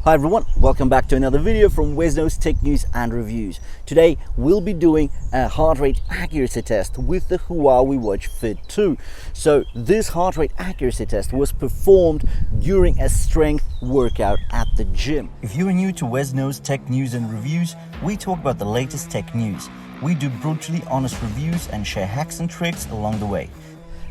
Hi everyone, welcome back to another video from Wesknows Tech News and Reviews. Today we'll be doing a heart rate accuracy test with the Huawei Watch Fit 2. So this heart rate accuracy test was performed during a strength workout at the gym. If you are new to Wesknows Tech News and Reviews, we talk about the latest tech news. We do brutally honest reviews and share hacks and tricks along the way.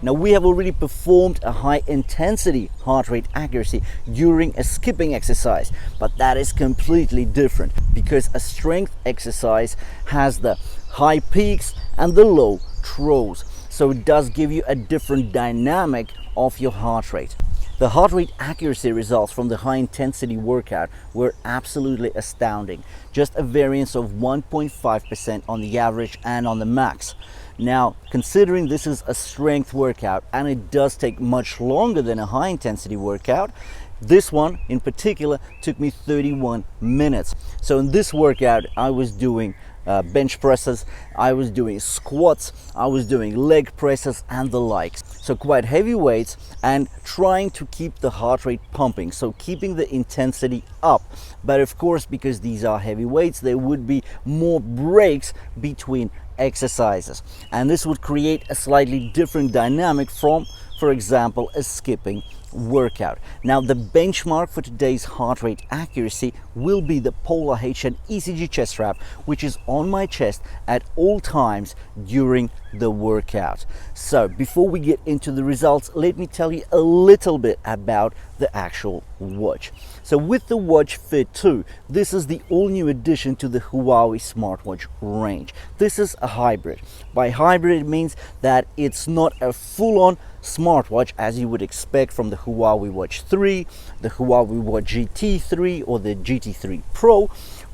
Now, we have already performed a high intensity heart rate accuracy during a skipping exercise, but that is completely different because a strength exercise has the high peaks and the low troughs. So it does give you a different dynamic of your heart rate. The heart rate accuracy results from the high intensity workout were absolutely astounding. Just a variance of 1.5% on the average and on the max. Now, considering this is a strength workout and it does take much longer than a high intensity workout, this one in particular took me 31 minutes. So in this workout, I was doing bench presses, I was doing squats, I was doing leg presses and the likes. So quite heavy weights and trying to keep the heart rate pumping, so keeping the intensity up. But of course, because these are heavy weights, there would be more breaks between exercises, and this would create a slightly different dynamic from, for example, a skipping workout. Now, the benchmark for today's heart rate accuracy will be the Polar HN ECG chest strap, which is on my chest at all times during the workout. So before we get into the results, let me tell you a little bit about the actual watch. So with the Watch Fit 2, this is the all-new addition to the Huawei Smartwatch range. This is a hybrid. By hybrid, it means that it's not a full-on smartwatch as you would expect from the Huawei Watch 3, the Huawei Watch GT3 or the GT3 Pro,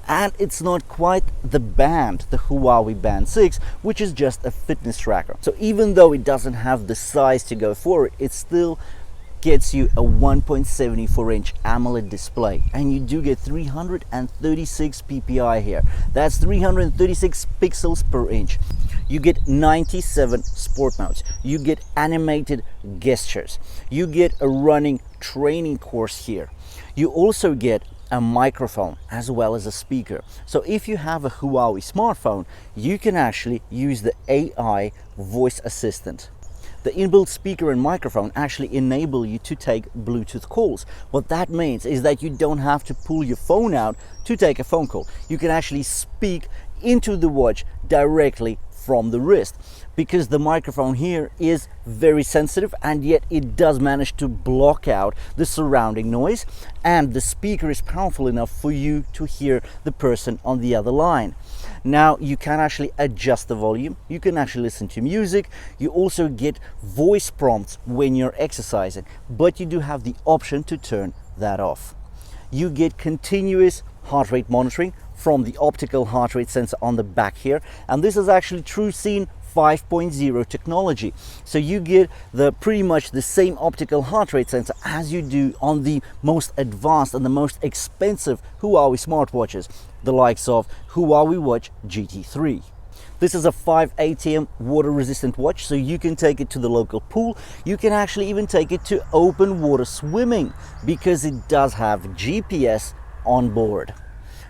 and it's not quite the band, the Huawei Band 6, which is just a fitness tracker. So even though it doesn't have the size to go for it, it still gets you a 1.74-inch AMOLED display, and you do get 336 ppi here. That's 336 pixels per inch. You get 97 sport modes. You get animated gestures. You get a running training course here. You also get a microphone as well as a speaker. So if you have a Huawei smartphone, you can actually use the AI voice assistant. The inbuilt speaker and microphone actually enable you to take Bluetooth calls. What that means is that you don't have to pull your phone out to take a phone call. You can actually speak into the watch directly from the wrist, because the microphone here is very sensitive and yet it does manage to block out the surrounding noise, and the speaker is powerful enough for you to hear the person on the other line. Now you can actually adjust the volume, you can actually listen to music, you also get voice prompts when you're exercising, but you do have the option to turn that off. You get continuous heart rate monitoring from the optical heart rate sensor on the back here, and this is actually TrueScene 5.0 technology. So you get pretty much the same optical heart rate sensor as you do on the most advanced and the most expensive Huawei smartwatches, the likes of Huawei Watch GT3. This is a 5 ATM water resistant watch, so you can take it to the local pool. You can actually even take it to open water swimming because it does have GPS on board.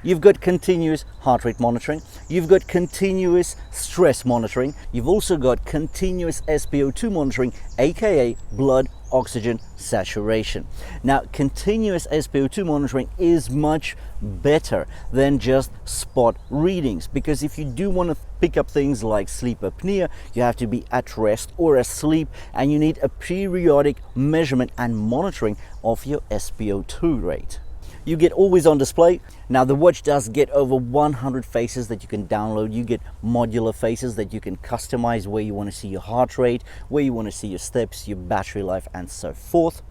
You've got continuous heart rate monitoring, you've got continuous stress monitoring, you've also got continuous SpO2 monitoring, aka blood oxygen saturation. Now, continuous SpO2 monitoring is much better than just spot readings, because if you do want to pick up things like sleep apnea, you have to be at rest or asleep, and you need a periodic measurement and monitoring of your SpO2 rate. You get always on display. Now, the watch does get over 100 faces that you can download. You get modular faces that you can customize where you want to see your heart rate, where you want to see your steps, your battery life, and so forth.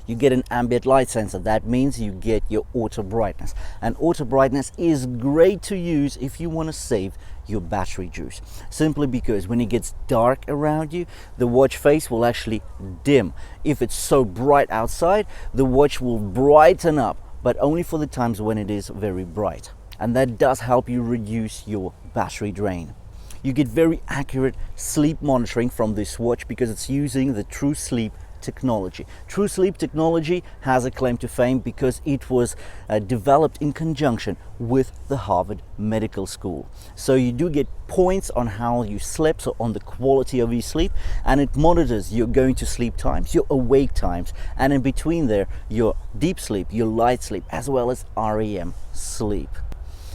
You get an ambient light sensor. That means you get your auto brightness. And auto brightness is great to use if you want to save your battery juice, simply because when it gets dark around you, the watch face will actually dim. If it's so bright outside, the watch will brighten up, but only for the times when it is very bright, and that does help you reduce your battery drain. You get very accurate sleep monitoring from this watch because it's using the True Sleep technology. True sleep technology has a claim to fame because it was developed in conjunction with the Harvard Medical School. So you do get points on how you slept, so on the quality of your sleep, and it monitors your going to sleep times, your awake times, and in between there, your deep sleep, your light sleep, as well as REM sleep.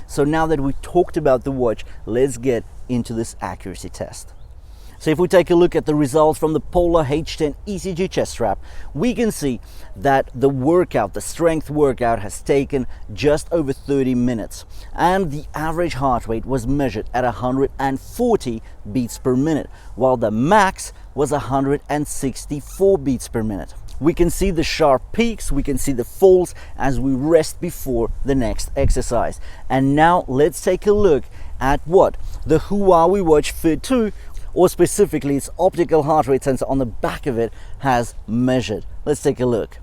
So now that we talked about the watch, let's get into this accuracy test. So if we take a look at the results from the Polar H10 ECG chest strap, we can see that the workout, the strength workout, has taken just over 30 minutes. And the average heart rate was measured at 140 beats per minute, while the max was 164 beats per minute. We can see the sharp peaks, we can see the falls as we rest before the next exercise. And now let's take a look at what the Huawei Watch Fit 2, or specifically its optical heart rate sensor on the back of it, has measured. Let's take a look.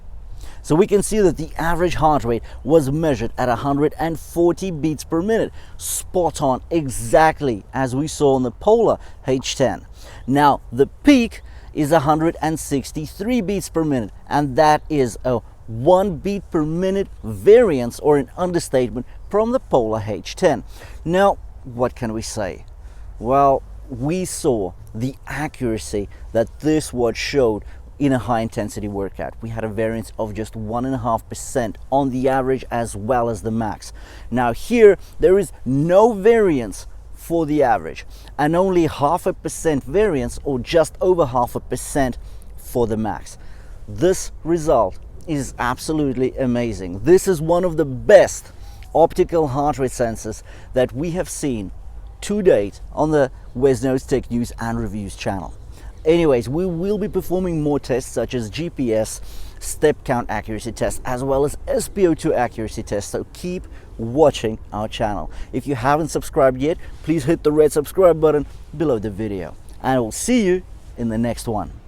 So we can see that the average heart rate was measured at 140 beats per minute, spot on, exactly as we saw on the Polar H10. Now the peak is 163 beats per minute, and that is a 1 beat per minute variance, or an understatement, from the Polar H10. Now what can we say? Well, we saw the accuracy that this watch showed in a high intensity workout. We had a variance of just 1.5% on the average as well as the max. Now here there is no variance for the average and only 0.5% variance, or just over 0.5% for the max. This result is absolutely amazing. This is one of the best optical heart rate sensors that we have seen to date on the Wesknows Tech News and Reviews channel. Anyways, we will be performing more tests such as GPS, step count accuracy tests, as well as SpO2 accuracy tests, so keep watching our channel. If you haven't subscribed yet, please hit the red subscribe button below the video, and I will see you in the next one.